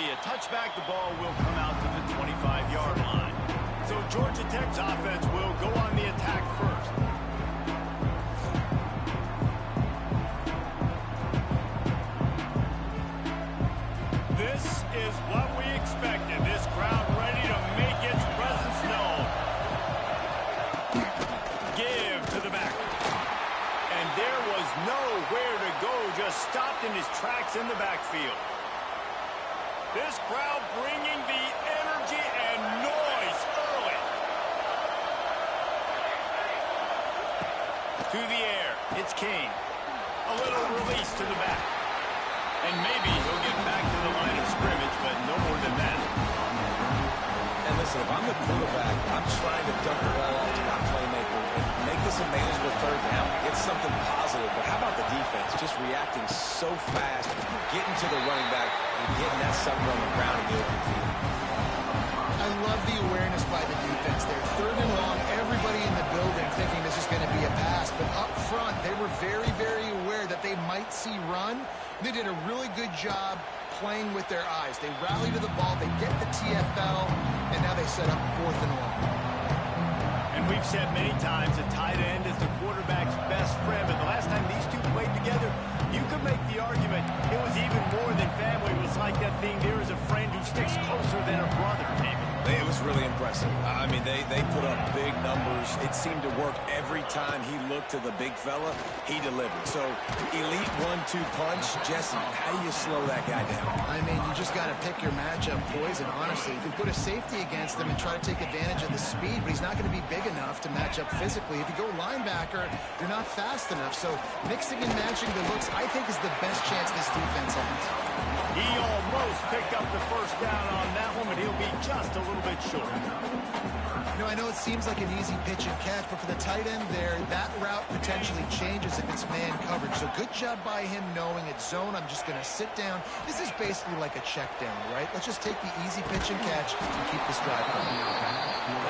be a touchback. The ball will come out to the 25-yard line. So Georgia Tech's offense will go on the attack first. This is what we expected. This crowd ready to make its presence known. Give to the back. And there was nowhere to go, just stopped in his tracks in the backfield. This crowd bringing the energy and noise early. To the air, it's King. A little release to the back. And maybe he'll get back to the line of scrimmage, but no more than that. And listen, if I'm the quarterback, I'm trying to dump the ball off to my playmaker and make this a manageable third down. Get something positive. But how about the defense? Just reacting so fast, getting to the running back, and getting that sucker on the ground in the open field. I love the awareness by the defense there. Third and long, everybody in the building thinking this is going to be a pass. But up front, they were very, very aware that they might see run. They did a really good job playing with their eyes. They rally to the ball, they get the TFL, and now they set up fourth and long. And we've said many times a tight end is the quarterback's best friend, but the last time these two played together, you could make the argument it was even more than family. It was like that thing, there is a friend who sticks closer than a brother, maybe. It was really impressive. I mean, they put up big numbers. It seemed to work every time he looked to the big fella. He delivered. So, elite 1-2 punch. Jesse, how do you slow that guy down? I mean, you just got to pick your matchup poison, honestly. You can put a safety against him and try to take advantage of the speed, but he's not going to be big enough to match up physically. If you go linebacker, you're not fast enough. So, mixing and matching the looks, I think, is the best chance this defense has. He almost picked up the first down on that one, but he'll be just a little bit short. You know, I know it seems like an easy pitch and catch, but for the tight end there, that route potentially changes if it's man coverage. So good job by him knowing it's zone. I'm just going to sit down. This is basically like a check down, right? Let's just take the easy pitch and catch and keep this drive going.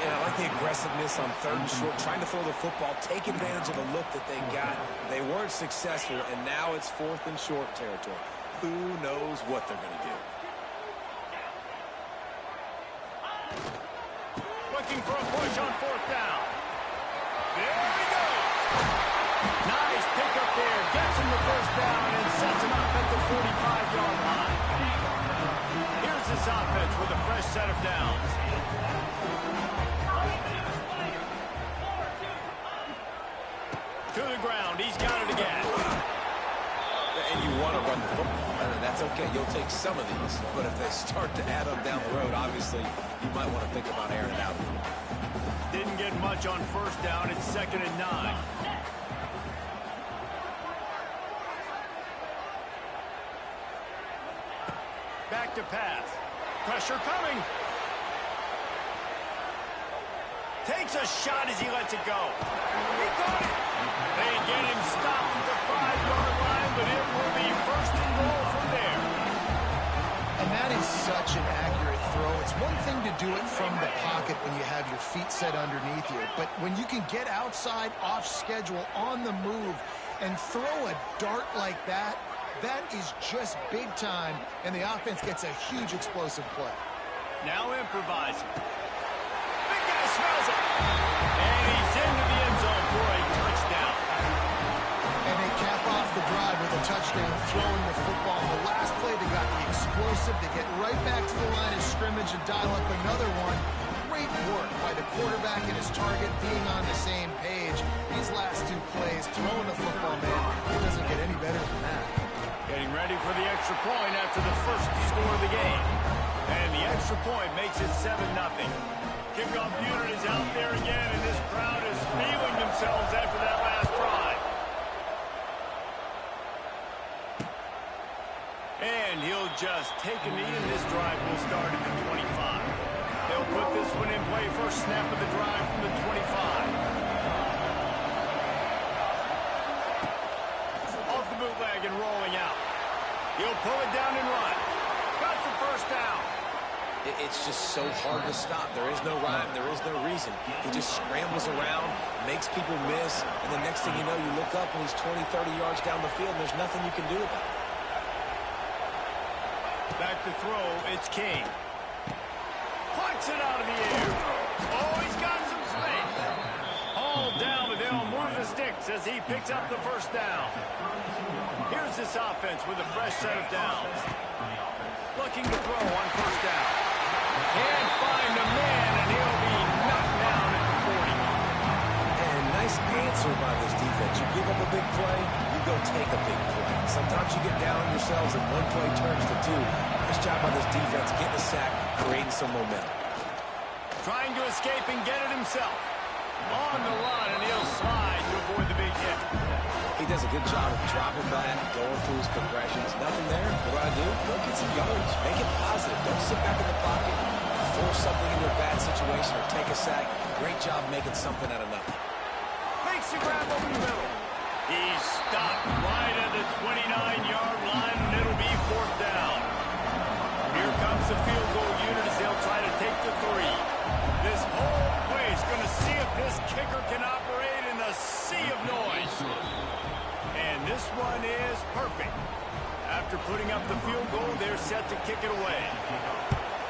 Yeah, I like the aggressiveness on third and short, trying to throw the football, take advantage of the look that they got. They weren't successful, and now it's fourth and short territory. Who knows what they're going to do? Looking for a push on fourth down. There he goes. Nice pickup there. Gets him the first down and sets him up at the 45-yard line. Here's this offense with a fresh set of downs. To the ground. He's got it again. And you want to run the football. That's okay. You'll take some of these. But if they start to add up down the road, obviously, you might want to think about airing it out. Didn't get much on first down. It's 2nd and 9. Back to pass. Pressure coming. Takes a shot as he lets it go. He caught it. They get him stopped at the 5-yard line, but it will be first and goal from there. And that is such an accurate throw. It's one thing to do it from the pocket when you have your feet set underneath you, but when you can get outside, off schedule, on the move, and throw a dart like that, that is just big time, and the offense gets a huge explosive play. Now improvising. Big guy smells it. And he's into the end zone for a touchdown. And they cap off the drive with a touchdown, throwing the football. The last play, they got the explosive. They get right back to the line of scrimmage and dial up another one. Great work by the quarterback and his target being on the same page. These last two plays, throwing the football, man, it doesn't get any better than that. Getting ready for the extra point after the first score of the game. And the extra point makes it 7-0. Kickoff unit is out there again, and this crowd is feeling themselves after that last drive. And he'll just take a knee, and this drive will start at the 25. They'll put this one in play. First snap of the drive from the 25. Off the bootleg and rolling out. He'll pull it down and run. Got the first down. It's just so hard to stop. There is no rhyme. There is no reason. He just scrambles around, makes people miss, and the next thing you know, you look up and he's 20, 30 yards down the field, and there's nothing you can do about it. Back to throw, it's King. Punts it out of the air. Oh, he's got some space. All down, but they'll move the sticks as he picks up the first down. Here's this offense with a fresh set of downs. Looking to throw on first down. Can't find a man, and he'll be knocked down at the 40. And nice answer by this defense. You give up a big play, you go take a big play. Sometimes you get down on yourselves and one play turns to two. Nice job by this defense getting a sack, creating some momentum. Trying to escape and get it himself. On the run, and he'll slide to avoid the big hit. He does a good job of dropping back, going through his progressions. Nothing there. What do I do? Go get some yardage. Make it positive. Don't sit back in the pocket, force something into a bad situation, or take a sack. Great job making something out of nothing. Makes the grab over the middle. He's stopped right at the 29-yard line, and it'll be fourth down. Here comes the field goal unit as they'll try to take the 3. This whole play is going to see if this kicker can operate in the sea of noise. And this one is perfect. After putting up the field goal, they're set to kick it away.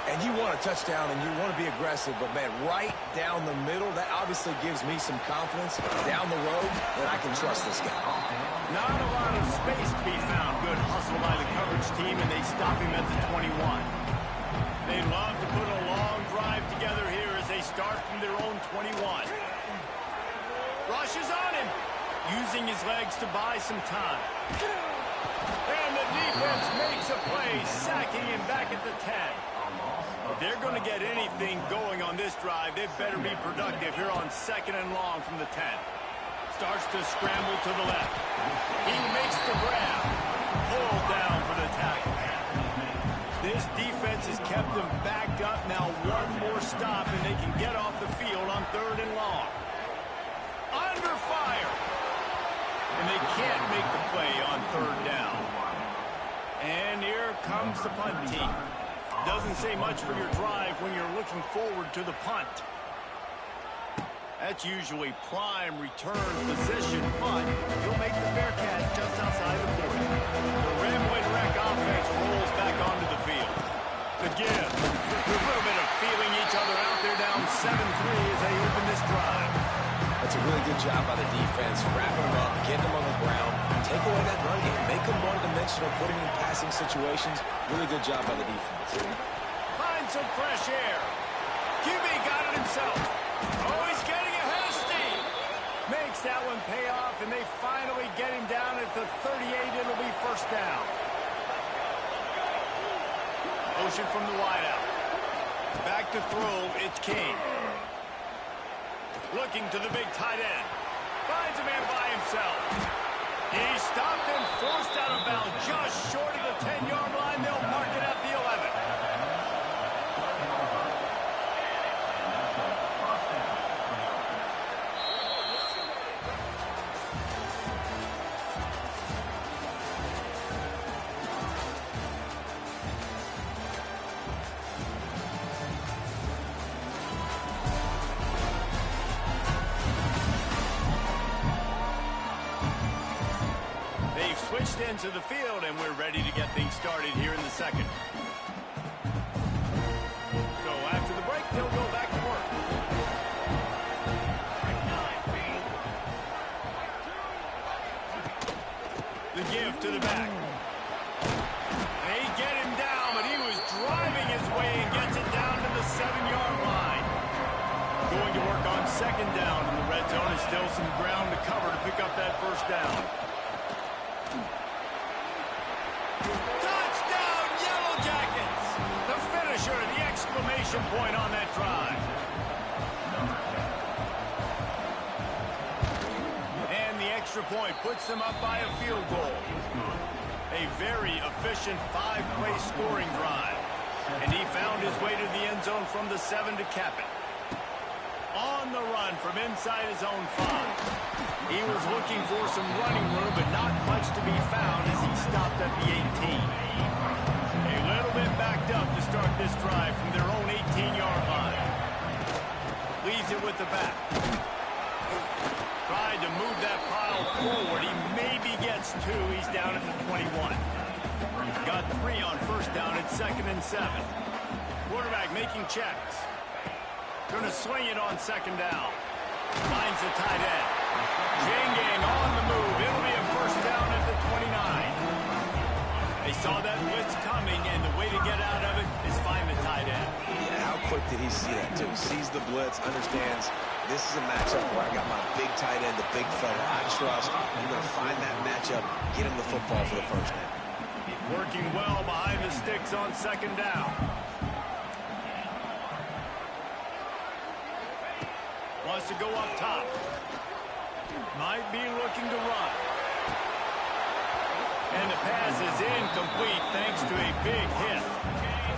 And you want a touchdown and you want to be aggressive, but man, right down the middle, that obviously gives me some confidence down the road that I can trust this guy. Not a lot of space to be found. Good hustle by the coverage team, and they stop him at the 21. They'd love to put a long drive together here as they start from their own 21. Rushes on him, using his legs to buy some time. And the defense makes a play, sacking him back at the 10. If they're going to get anything going on this drive, they better be productive here on 2nd and long from the 10. Starts to scramble to the left. He makes the grab. Pulled down for the tackle. This defense has kept them backed up. Now one more stop, and they can get off the field on 3rd and long. Under fire. And they can't make the play on 3rd down. And here comes the punt team. Doesn't say much for your drive when you're looking forward to the punt. That's usually prime return position, but he'll make the fair catch just outside the 40. The Ramblin' Wreck offense rolls back onto the field. The give. A little bit of feeling each other out there, down 7-3 as they open this drive. That's a really good job by the defense, wrapping them up, getting them on the ground, take away that run game, make them one-dimensional, putting them in passing situations. Really good job by the defense. Find some fresh air. QB got it himself. Oh, he's getting ahead of steam. Makes that one pay off, and they finally get him down at the 38. It'll be first down. Motion from the wideout. Back to throw, it's King. Looking to the big tight end. Finds a man by himself. He stopped and forced out of bounds just short of the 10-yard line. They'll mark it at the 11. Switched into the field, and we're ready to get things started here in the second. So after the break, they'll go back to work. The give to the back. They get him down, but he was driving his way and gets it down to the 7-yard line. Going to work on 2nd down in the red zone. Is still some ground to cover to pick up that first down. Touchdown, Yellow Jackets! The finisher, the exclamation point on that drive. And the extra point puts them up by a field goal. A very efficient 5-play scoring drive. And he found his way to the end zone from the 7 to cap it. On the run from inside his own 5. He was looking for some running room, but not much to be found as he stopped at the 18. A little bit backed up to start this drive from their own 18-yard line. Leaves it with the back. Tried to move that pile forward. He maybe gets 2. He's down at the 21. Got 3 on first down at 2nd and 7. Quarterback making checks. Going to swing it on 2nd down. Finds the tight end. Jangang on the move. It'll be a first down at the 29. They saw that blitz coming, and the way to get out of it is find the tight end. Yeah, how quick did he see that, too? Sees the blitz, understands this is a matchup where I got my big tight end, the big fella I trust. I'm going to find that matchup, get him the football for the first down. Working well behind the sticks on 2nd down. Wants to go up top. Might be looking to run. And the pass is incomplete thanks to a big hit.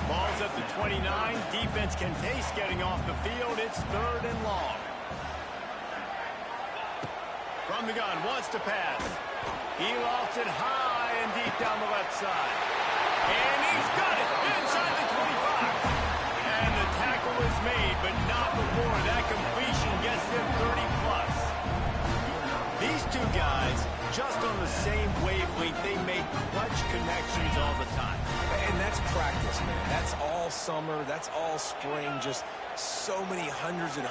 Ball's at the 29. Defense can taste getting off the field. It's 3rd and long. From the gun, wants to pass. He lofts it high and deep down the left side. And he's got it inside the 25. And the tackle is made, but not before that completion gets them 30+. These two guys, just on the same wavelength, they make clutch connections all the time. And that's practice, man. That's all summer. That's all spring. Just so many hundreds and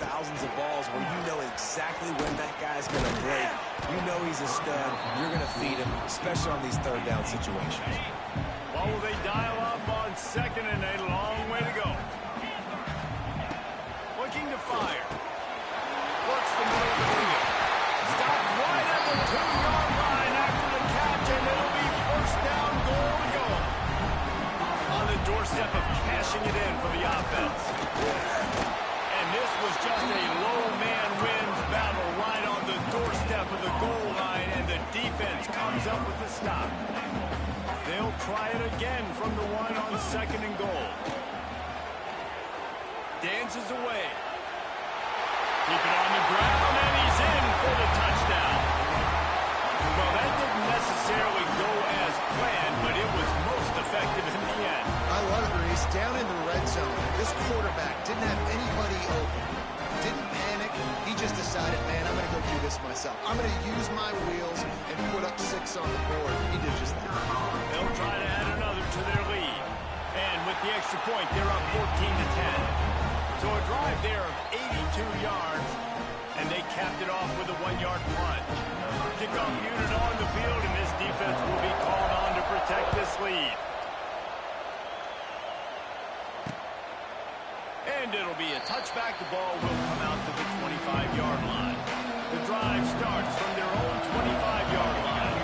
thousands of balls where you know exactly when that guy's going to break. You know he's a stud. You're going to feed him, especially on these 3rd down situations. What will they dial up on 2nd and a long way to go? Looking to fire. Works the middle of the field. Stopped right at the 2-yard line after the catch, and it'll be first down, goal to go. On the doorstep of cashing it in for the offense. And this was just a low man wins battle right on the doorstep of the goal line, and the defense comes up with the stop. They'll try it again from the 1 on 2nd and goal. Dances away. Keep it on the ground, and he's in for the touchdown. Well, that didn't necessarily go as planned, but it was most effective in the end. I love it, Reese. Down in the red zone, this quarterback didn't have anybody open. Didn't panic. He just decided, man, I'm going to go do this myself. I'm going to use my wheels and put up 6 on the board. He did just that. They'll try to add another to their lead. And with the extra point, they're up 14-10. So a drive there of 82 yards, and they capped it off with a 1-yard plunge. Kickoff unit on the field, and this defense will be called on to protect this lead. And it'll be a touchback. The ball will come out to the 25-yard line. The drive starts from their own 25-yard line.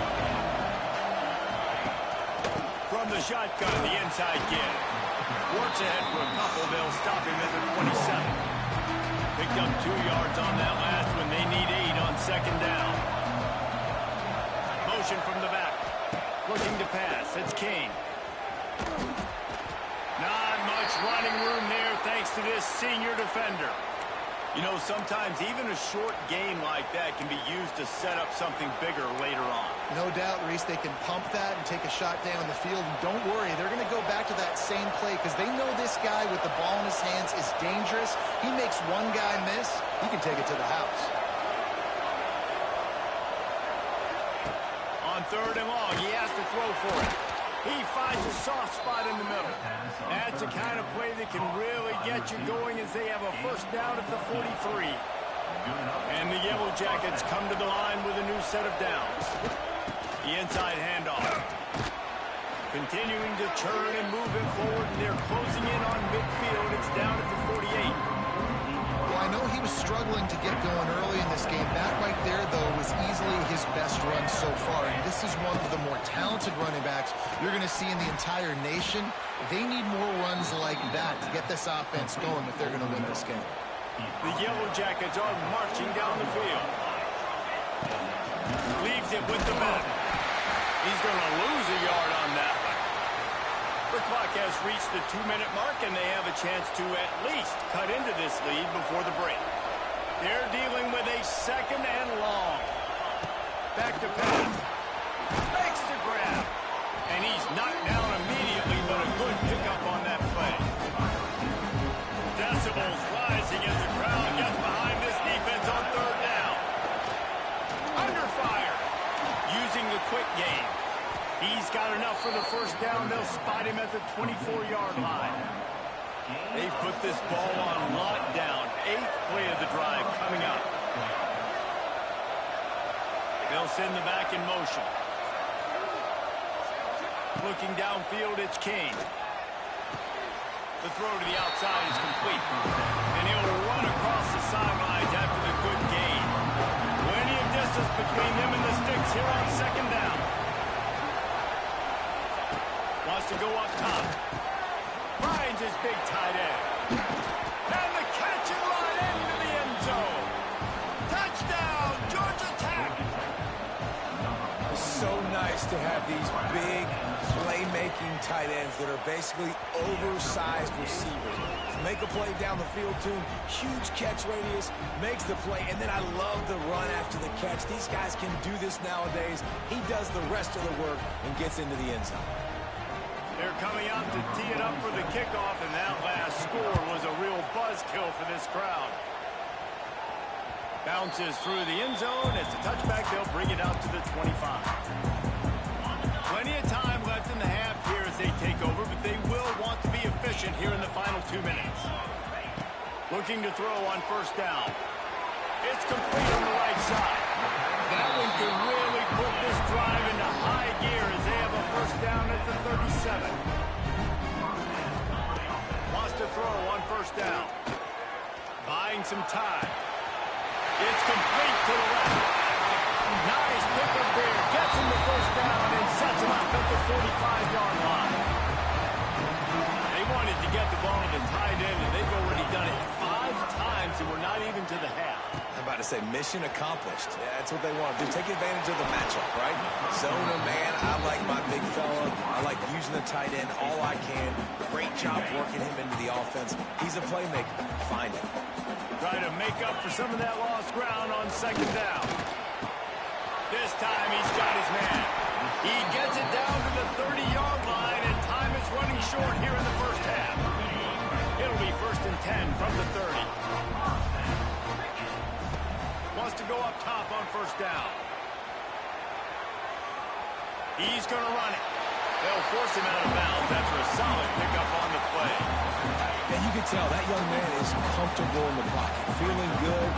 From the shotgun, the inside give. Works ahead for a couple. They'll stop him at the 27. Picked up 2 yards on that last one. They need 8 on 2nd down. Motion from the back. Looking to pass. It's King. Not much running room there thanks to this senior defender. You know, sometimes even a short game like that can be used to set up something bigger later on. No doubt, Reese, they can pump that and take a shot down the field. And don't worry, they're going to go back to that same play because they know this guy with the ball in his hands is dangerous. He makes one guy miss, he can take it to the house. On 3rd and long, he has to throw for it. He finds a soft spot in the middle. That's the kind of play that can really get you going as they have a first down at the 43. And the Yellow Jackets come to the line with a new set of downs. The inside handoff. Continuing to turn and move it forward, and they're closing in on midfield. It's down at the 48. Well, I know he was struggling to get going early in this game. That right there, though, was easily his best run so far. And this is one of the more talented running backs you're going to see in the entire nation. They need more runs like that to get this offense going if they're going to win this game. The Yellow Jackets are marching down the field. Leaves it with the back. He's going to lose a yard on that one. The clock has reached the 2-minute mark, and they have a chance to at least cut into this lead before the break. They're dealing with a 2nd and long. Back to pass. Makes the grab. And he's knocked down immediately, but a good pickup on that play. Decibels rising as the crowd gets behind this defense on 3rd down. Under fire. Using the quick game. He's got enough for the 24-yard line. They've put this ball on lockdown. 8th play of the drive coming up. They'll send the back in motion. Looking downfield, it's King. The throw to the outside is complete. And he'll run across the sidelines after the good gain. Plenty of distance between them and the sticks here on 2nd down. Wants to go up top. Finds his big tight end. And the catch and run into the end zone. Touchdown, Georgia Tech. So nice to have these big playmaking tight ends that are basically oversized receivers. Make a play down the field to him, huge catch radius, makes the play, and then I love the run after the catch. These guys can do this nowadays. He does the rest of the work and gets into the end zone. They're coming out to tee it up for the kickoff, and that last score was a real buzzkill for this crowd. Bounces through the end zone. It's a touchback. They'll bring it out to the 25. Plenty of time left in the half here as they take over, but they will want to be efficient here in the final 2 minutes. Looking to throw on 1st down. It's complete on the right side. That one could really put this drive into high gear as they have a 1st down at the 37. Wants to throw on 1st down. Buying some time. It's complete to the left. Nice pickup there. Gets him the 1st down and sets him up at the 45-yard line. They wanted to get the ball to the tight end, and they've already done it 5 times, and we're not even to the half. I'm about to say mission accomplished. Yeah, that's what they want to do. Take advantage of the matchup, right? Zone or man, I like my big fella. I like using the tight end all I can. Great job working him into the offense. He's a playmaker. Find him. Trying to make up for some of that lost ground on 2nd down. This time he's got his man. He gets it down to the 30-yard line, and time is running short here in the 1st half. It'll be 1st and 10 from the 30. Wants to go up top on 1st down. He's going to run it. They'll force him out of bounds after a solid pickup on the play. And you can tell that young man is comfortable in the pocket, feeling good.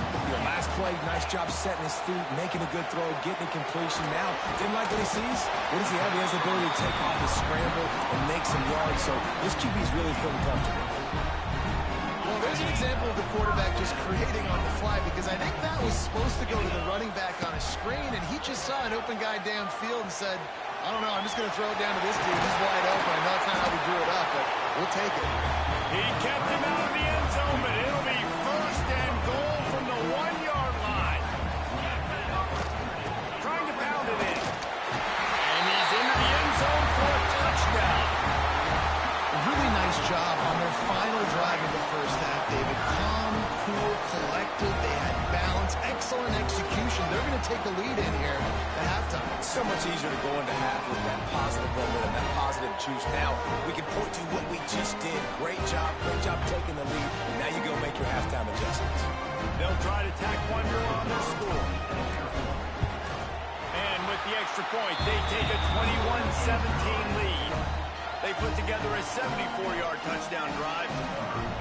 Last play, nice job setting his feet, making a good throw, getting a completion. Now, didn't like what he sees. What does he have? He has the ability to take off his scramble and make some yards. So this QB's really feeling comfortable. Well, there's an example of the quarterback just creating on the fly, because I think that was supposed to go to the running back on a screen, and he just saw an open guy downfield and said, I don't know, I'm just going to throw it down to this dude. He's wide open. I know it's not how we drew it up, but we'll take it. He kept him out of the end zone, but it'll be 1st and goal from the 1-yard line. Trying to pound it in. And he's into the end zone for a touchdown. Really nice job on their final drive of the 1st half, David. Calm, cool, collected. They had balance, excellent execution. They're going to take a lead in here at halftime. It's so much easier to go into half with that positive momentum, that positive juice. Now we can point to what we just did. Great job taking the lead. Now you go make your halftime adjustments. They'll try to tack one more on their score. And with the extra point, they take a 21-17 lead. They put together a 74-yard touchdown drive.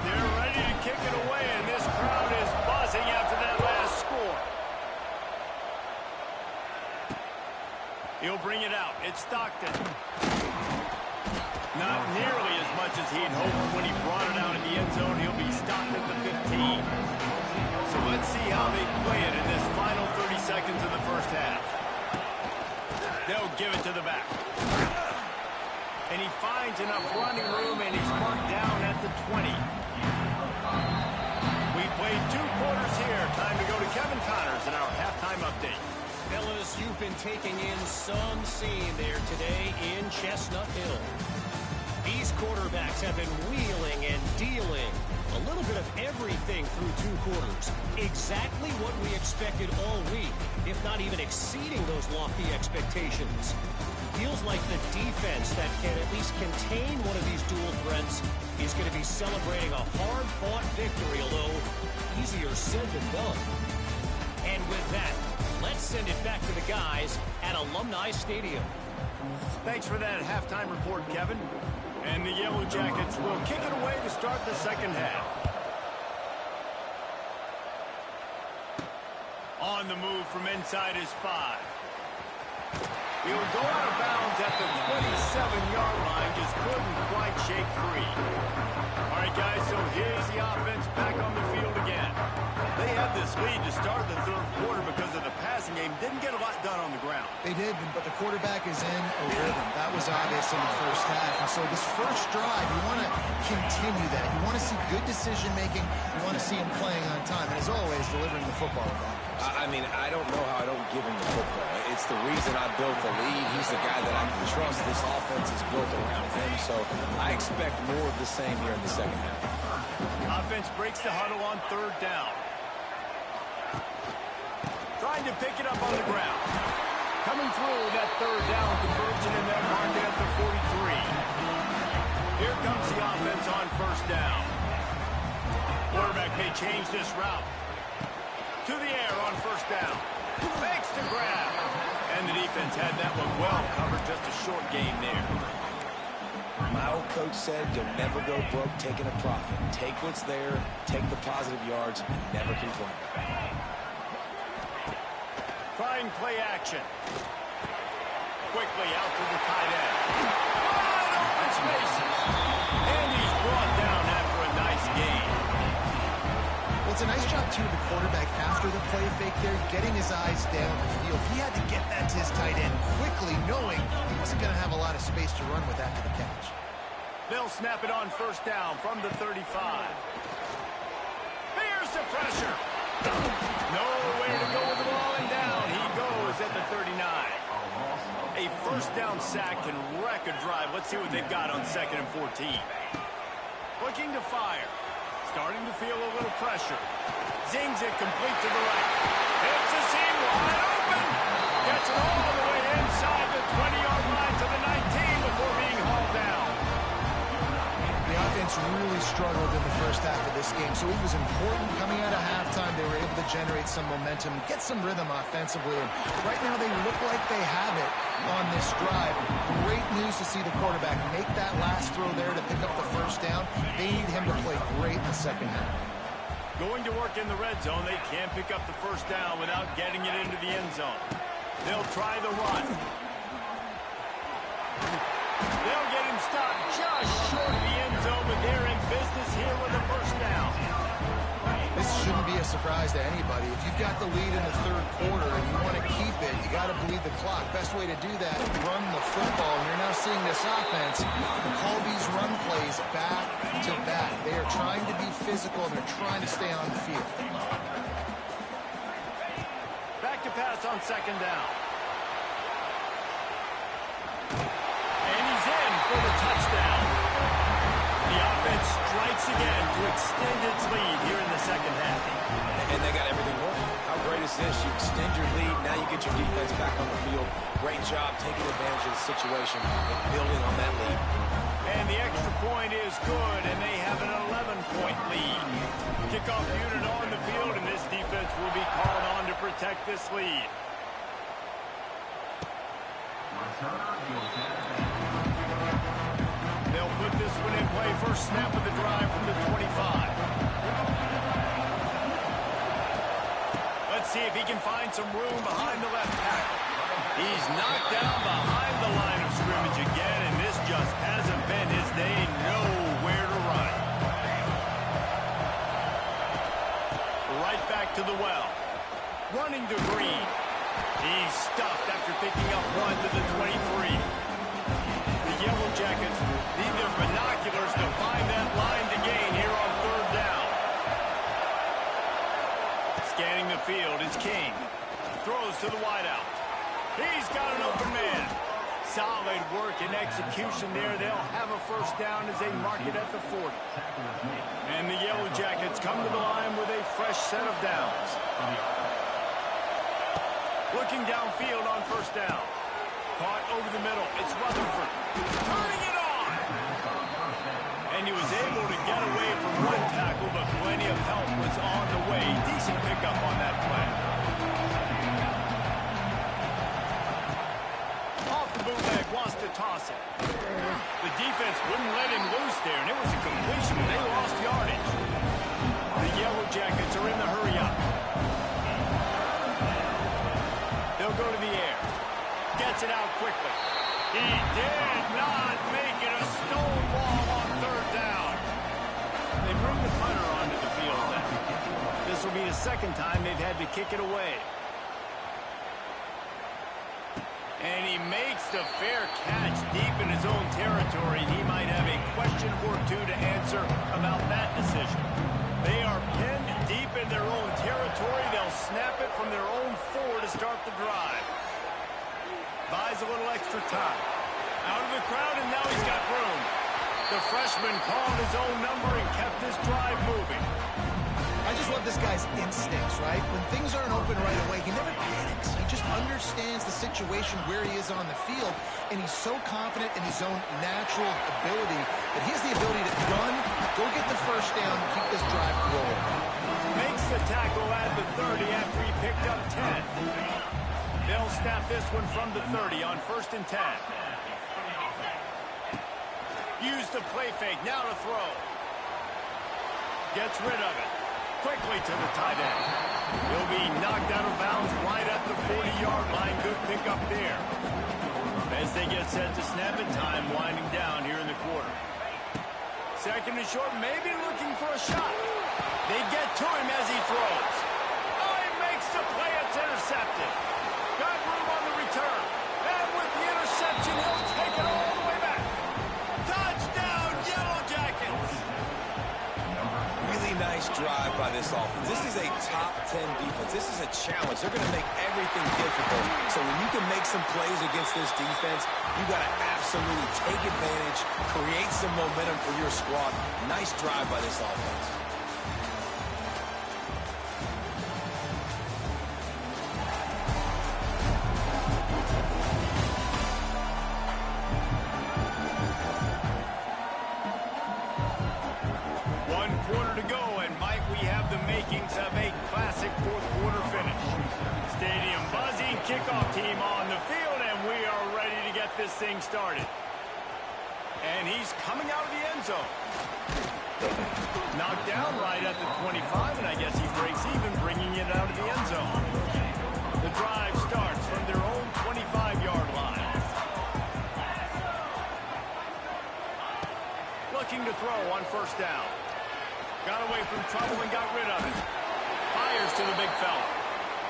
They're ready to kick it away, and this crowd is buzzing after that last score. He'll bring it out. It's Stockton. Not nearly as much as he'd hoped when he brought it out in the end zone. He'll be stopped at the 15. So let's see how they play it in this final 30 seconds of the 1st half. They'll give it to the back. And he finds enough running room, and he's marked down at the 20. We've played 2 quarters here. Time to go to Kevin Connors in our halftime update. Fellas, you've been taking in some scene there today in Chestnut Hill. These quarterbacks have been wheeling and dealing. A little bit of everything through 2 quarters. Exactly what we expected all week, if not even exceeding those lofty expectations. Feels like the defense that can at least contain one of these dual threats is going to be celebrating a hard-fought victory, although easier said than done. And with that, let's send it back to the guys at Alumni Stadium. Thanks for that halftime report, Kevin. And the Yellow Jackets will kick it away to start the second half. On the move from inside his 5. He'll go out of bounds at the 27-yard line. Just couldn't quite shake free. All right, guys, so here's the offense back on the field again. They had this lead to start the third quarter because of the passing game. Didn't get a lot done on the ground. They did, but the quarterback is in a rhythm. That was obvious in the first half. And so this first drive, you want to continue that. You want to see good decision-making. You want to see him playing on time. And as always, delivering the football. I mean, I don't know how I don't give him the football. It's the reason I built the lead. He's the guy that I can trust. This offense is built around him, so I expect more of the same here in the second half. Offense breaks the huddle on third down. Trying to pick it up on the ground. Coming through that third down conversion, and they'll mark it at the 43. Here comes the offense on first down. Quarterback may change this route. To the air on first down. Makes the grab. And the defense had that one well covered. Just a short gain there. My old coach said you'll never go broke taking a profit. Take what's there, take the positive yards, and never complain. Trying play action. Quickly out to the tight end. Wide open spaces. And he's brought down after a nice gain. Well, it's a nice job, too, of the quarterback after the play fake there, getting his eyes down the field. He had to get that to his tight end quickly, knowing he wasn't going to have a lot of space to run with after the catch. They'll snap it on first down from the 35. Here's the pressure. Nowhere to go with the ball, and down he goes at the 39. A first down sack can wreck a drive. Let's see what they've got on 2nd and 14. Looking to fire. Starting to feel a little pressure. Zings it complete to the right. It's a seam wide open. Gets it all the way inside the 20-yard line to the 19 before being hauled down. The offense really struggled in the first half of this game, so it was important coming out of halftime. They were able to generate some momentum, get some rhythm offensively, and right now they look like they have it on this drive. Great news to see the quarterback make that last throw there to pick up the first down. They need him to play great in the second half. Going to work in the red zone, they can't pick up the first down without getting it into the end zone. They'll try the run. They'll get him stopped just short of the end zone, but they're in business here with a first down. This shouldn't be a surprise to anybody. If you've got the lead in the third quarter and you want to keep it, you got to bleed the clock. Best way to do that, run the football. And you're now seeing this offense call these run plays back to back. They are trying to be physical, and they're trying to stay on the field. Back to pass on second down. And he's in for the touchdown. The offense strikes again to extend its lead here in the second half. And they got everything working. How great is this? You extend your lead, now you get your defense back on the field. Great job taking advantage of the situation and building on that lead. And the extra point is good, and they have an 11-point lead. Kickoff unit on the field, and this defense will be called on to protect this lead. They'll put this one in play. First snap of the drive from the 25. Let's see if he can find some room behind the left tackle. He's knocked down behind the line of scrimmage again, and this just hasn't been his day. Nowhere to run. Right back to the well. Running to Green. He's stuffed after picking up one to the 23. The Yellow Jackets need their binoculars to find that line to gain here on third down. Scanning the field is King. Throws to the wideout. He's got an open man. Solid work and execution there. They'll have a first down as they mark it at the 40. And the Yellow Jackets come to the line with a fresh set of downs. Looking downfield on first down. Caught over the middle. It's Rutherford. Turning it on. And he was able to get away from one tackle, but plenty of help was on the way. Decent pickup on that play. Off the bootleg, wants to toss it. The defense wouldn't let him loose there, and it was a completion, and they lost yardage. The Yellow Jackets are in the hurry-up. They'll go to the air. Gets it out quickly. He did not make it a stonewall on third down. They bring the punter onto the field then. This will be the second time they've had to kick it away. And he makes the fair catch deep in his own territory. He might have a question or two to answer about that decision. They are pinned deep in their own territory. They'll snap it from their own 4 to start the drive. Buys a little extra time. Out of the crowd, and now he's got room. The freshman called his own number and kept this drive moving. I just love this guy's instincts, right? When things aren't open right away, he never panics. He just understands the situation where he is on the field, and he's so confident in his own natural ability that he has the ability to run, go get the first down, and keep this drive rolling. Makes the tackle at the 30 after he picked up 10. They'll snap this one from the 30 on 1st and 10. Use the play fake, now to throw. Gets rid of it. Quickly to the tight end. He'll be knocked out of bounds right at the 40-yard line. Good pickup there. As they get set to snap it, time winding down here in the quarter. 2nd and short, maybe looking for a shot. They get to him as he throws. Oh, he makes the play. It's intercepted. Got room on the return. And with the interception, he'll take it all the way back. Touchdown, Yellow Jackets! Really nice drive by this offense. This is a top 10 defense. This is a challenge. They're going to make everything difficult. So when you can make some plays against this defense, you got to absolutely take advantage, create some momentum for your squad. Nice drive by this offense. Kickoff team on the field, and we are ready to get this thing started. And he's coming out of the end zone. Knocked down right at the 25, and I guess he breaks even, bringing it out of the end zone. The drive starts from their own 25-yard line. Looking to throw on 1st down. Got away from trouble and got rid of it. Fires to the big fella.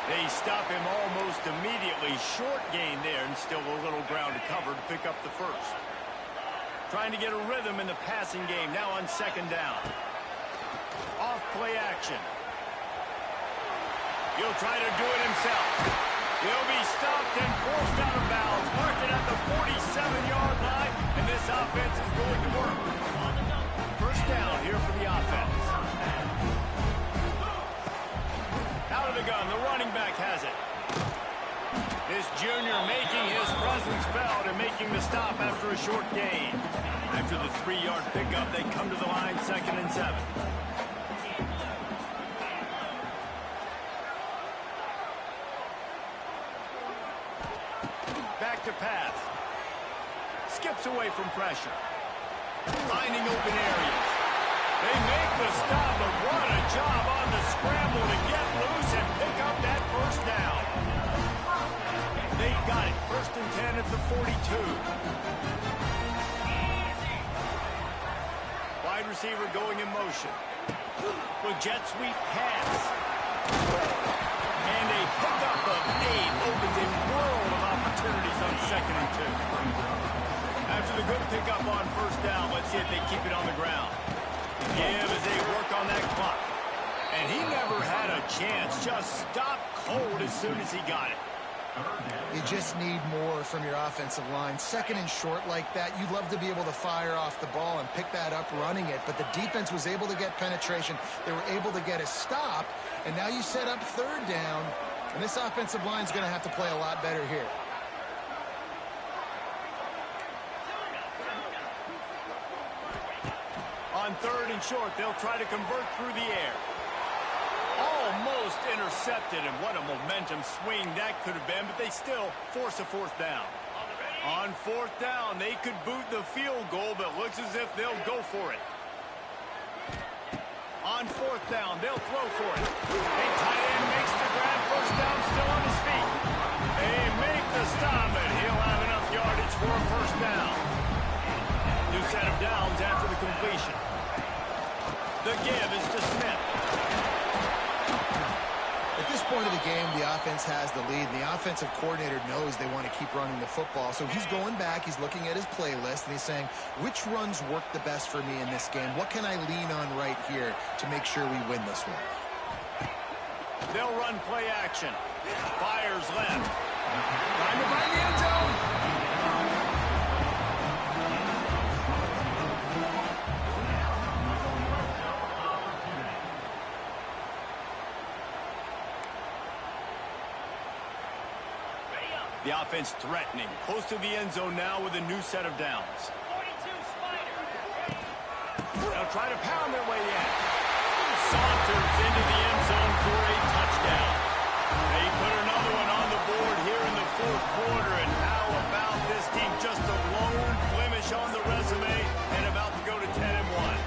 They stop him almost immediately. Short gain there, and still a little ground to cover to pick up the 1st. Trying to get a rhythm in the passing game, now on 2nd down. Off play action. He'll try to do it himself. He'll be stopped and forced out of bounds. Marked it at the 47-yard line, and this offense is going to work. 1st down here for the offense. Out of the gun, the running back has it. This junior making his presence felt and making the stop after a short gain. After the 3-yard pickup, they come to the line, 2nd and 7. Back to pass. Skips away from pressure. Finding open areas. They make the stop, but what a job on the scramble to get loose and pick up that 1st down. They got it. 1st and 10 at the 42. Wide receiver going in motion. With jet sweep pass. And a pickup of 8 opens a world of opportunities on 2nd and 2. After the good pickup on 1st down, let's see if they keep it on the ground. Give as they work on that clock. And he never had a chance. Just stopped cold as soon as he got it. You just need more from your offensive line. 2nd and short like that, you'd love to be able to fire off the ball and pick that up running it. But the defense was able to get penetration. They were able to get a stop. And now you set up 3rd down. And this offensive line is going to have to play a lot better here. On 3rd and short, they'll try to convert through the air. Almost intercepted, and what a momentum swing that could have been, but they still force a 4th down. On fourth down, they could boot the field goal, but looks as if they'll go for it. On fourth down, they'll throw for it. A tight end makes the grab, first down, still on his feet. They make the stop, but he'll have enough yardage for a first down. New set of downs after the completion. The give is to Smith. At this point of the game, the offense has the lead, and the offensive coordinator knows they want to keep running the football. So he's going back, he's looking at his playlist, and he's saying, which runs work the best for me in this game? What can I lean on right here to make sure we win this one? They'll run play action. Fires left. Trying to find the end zone. The offense threatening. Close to the end zone now with a new set of downs. 42 Spider. They'll try to pound their way in. Saunters into the end zone for a touchdown. They put another one on the board here in the fourth quarter. And how about this team? Just a lone blemish on the resume and about to go to 10-1.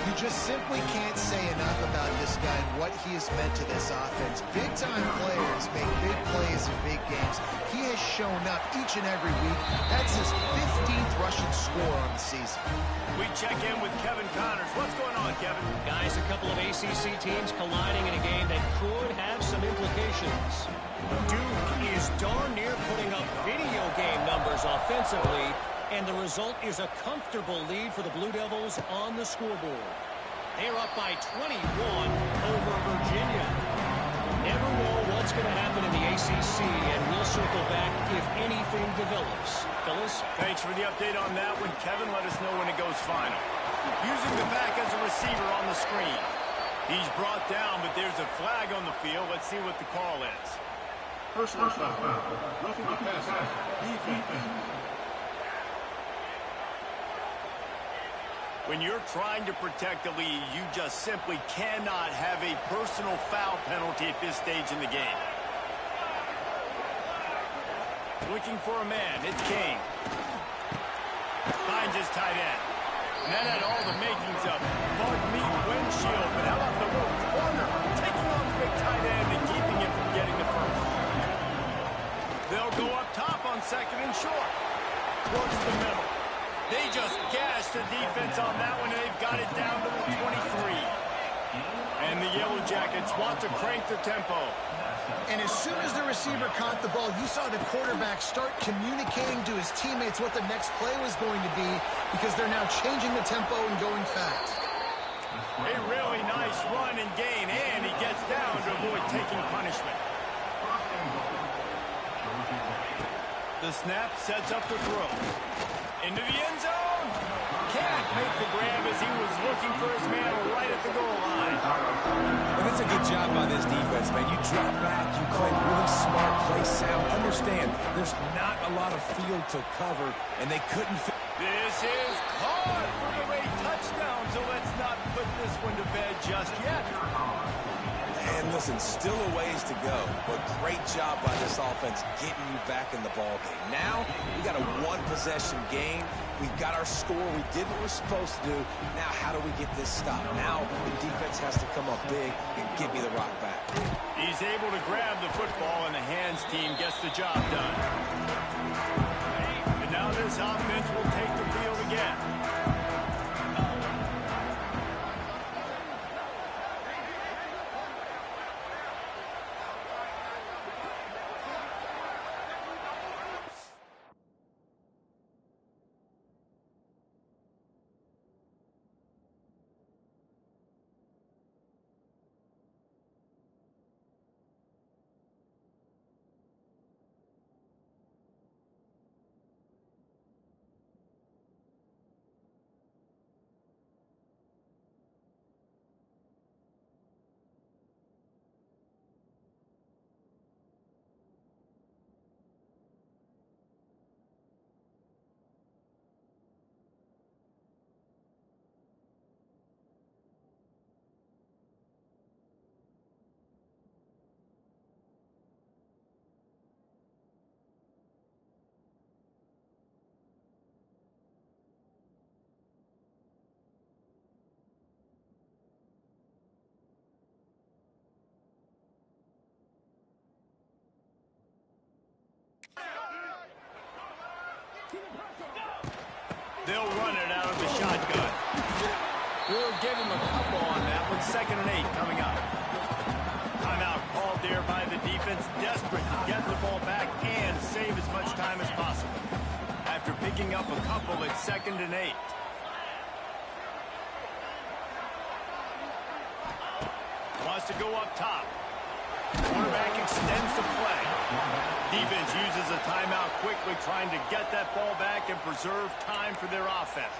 You just simply can't say enough about this guy and what he has meant to this offense. Big-time players make big plays in big games. He has shown up each and every week. That's his 15th rushing score on the season. We check in with Kevin Connors. What's going on, Kevin? Guys, a couple of ACC teams colliding in a game that could have some implications. Duke is darn near putting up video game numbers offensively, and the result is a comfortable lead for the Blue Devils on the scoreboard. They're up by 21 over Virginia. Never know what's going to happen in the ACC, and we'll circle back if anything develops. Phyllis? Thanks for the update on that one, Kevin. Let us know when it goes final. Using the back as a receiver on the screen. He's brought down, but there's a flag on the field. Let's see what the call is. Personal foul. Roughing the passer. Defense. When you're trying to protect the lead, you just simply cannot have a personal foul penalty at this stage in the game. Looking for a man, it's King. Finds his tight end. And that had all the makings of bug meat windshield. But how about the little corner? Taking on the big tight end and keeping it from getting the first. They'll go up top on second and short. Works the middle. They just gashed the defense on that one, and they've got it down to the 23. And the Yellow Jackets want to crank the tempo. And as soon as the receiver caught the ball, you saw the quarterback start communicating to his teammates what the next play was going to be, because they're now changing the tempo and going fast. A really nice run and gain, and he gets down to avoid taking punishment. The snap sets up the throw. Into the end zone. Can't make the grab as he was looking for his man right at the goal line. And that's a good job by this defense, man. You drop back, you play really smart, play sound. Understand, there's not a lot of field to cover, and they couldn't fit. This is caught for the late touchdown, so let's not put this one to bed just yet. And listen, still a ways to go, but great job by this offense getting you back in the ball game. Now, we got a one-possession game. We've got our score. We did what we're supposed to do. Now, how do we get this stopped? Now, the defense has to come up big and give me the rock back. He's able to grab the football, and the hands team gets the job done. And now this offense will take the field again. They'll run it out of the shotgun. We'll give him a couple on that one. 2nd and 8 coming up. Timeout called there by the defense. Desperate to get the ball back and save as much time as possible. After picking up a couple, it's 2nd and 8. Wants to go up top. Quarterback extends the play. Defense uses a timeout quickly, trying to get that ball back and preserve time for their offense.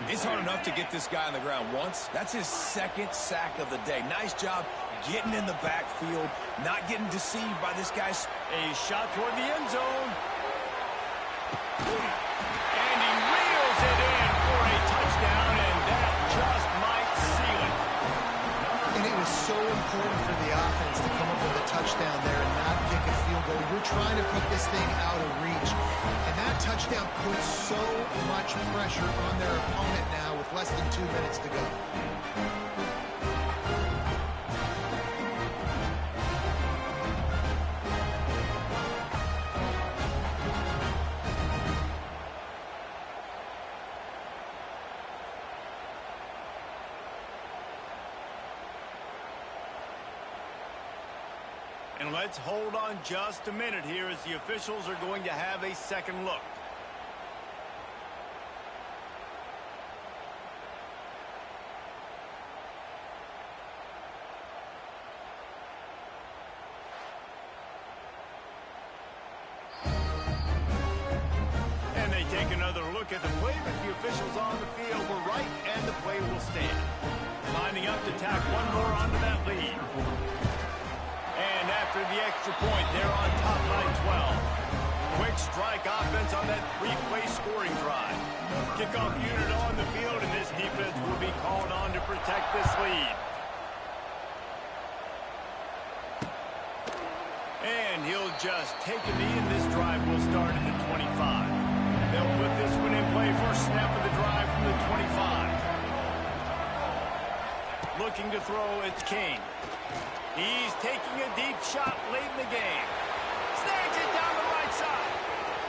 It's hard enough to get this guy on the ground once. That's his 2nd sack of the day. Nice job getting in the backfield, not getting deceived by this guy's... A shot toward the end zone. And he reels it in for a touchdown, and that just might seal it. And it was so important for the offense to come up with a touchdown there and not kick a field goal. You're trying to put this thing out of reach. And that touchdown puts so much pressure on their opponent now with less than 2 minutes to go. And let's hold on just a minute here as the officials are going to have a second look. And they take another look at the play, but the officials on the field were right, and the play will stand. Lining up to tack one more onto that lead. And after the extra point, they're on top by 12. Quick strike offense on that 3-play scoring drive. Kickoff unit on the field, and this defense will be called on to protect this lead. And he'll just take a knee, and this drive will start at the 25. They'll put this one in play. First snap of the drive from the 25. Looking to throw, it's Kane. He's taking a deep shot late in the game. Snags it down the right side.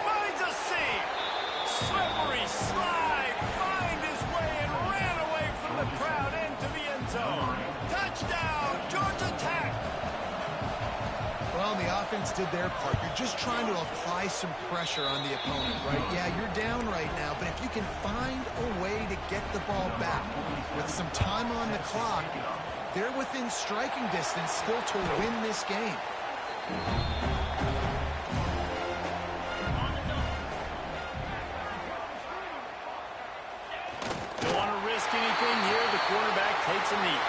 Finds a seam. Slippery slide. Find his way and ran away from the crowd into the end zone. Touchdown, Georgia Tech. Well, the offense did their part. You're just trying to apply some pressure on the opponent, right? Yeah, you're down right now, but if you can find a way to get the ball back with some time on the clock, they're within striking distance still to win this game. Don't want to risk anything here. The quarterback takes a knee.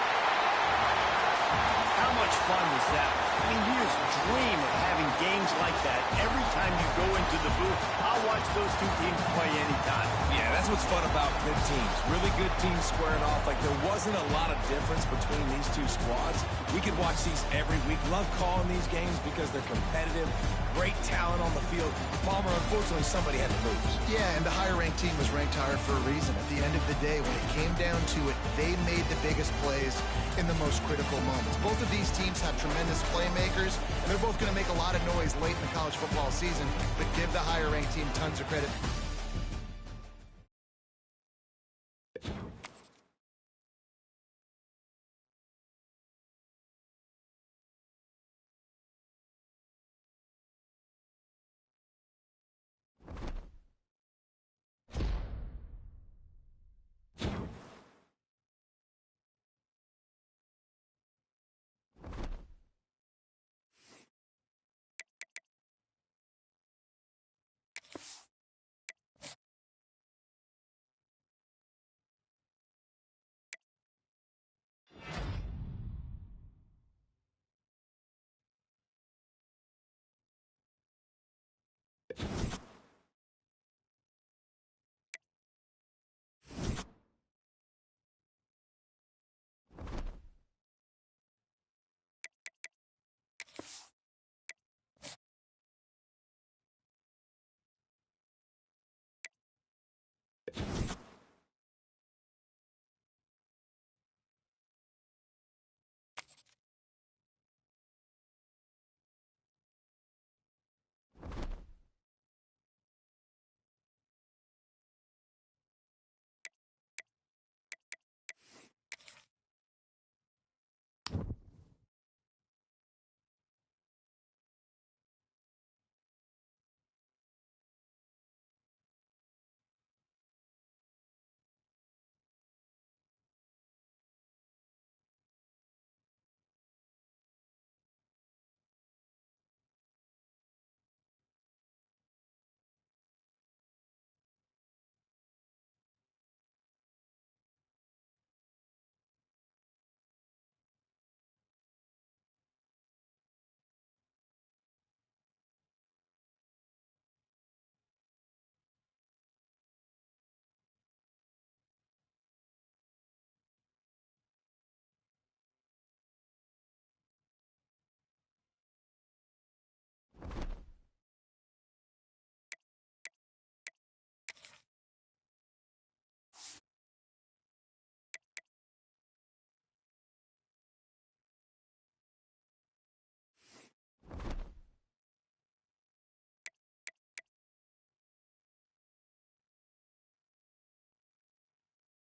How much fun was that? I mean, you just dream of having games like that every time you go into the booth. I'll watch those two teams play anytime. Yeah, that's what's fun about good teams. Really good teams squaring off. Like, there wasn't a lot of difference between these two squads. We could watch these every week. Love calling these games because they're competitive. Great talent on the field. Palmer, unfortunately, somebody had to lose. Yeah, and the higher-ranked team was ranked higher for a reason. At the end of the day, when it came down to it, they made the biggest plays in the most critical moments. Both of these teams have tremendous playmakers, and they're both going to make a lot of noise late in the college football season, but give the higher-ranked team tons of credit.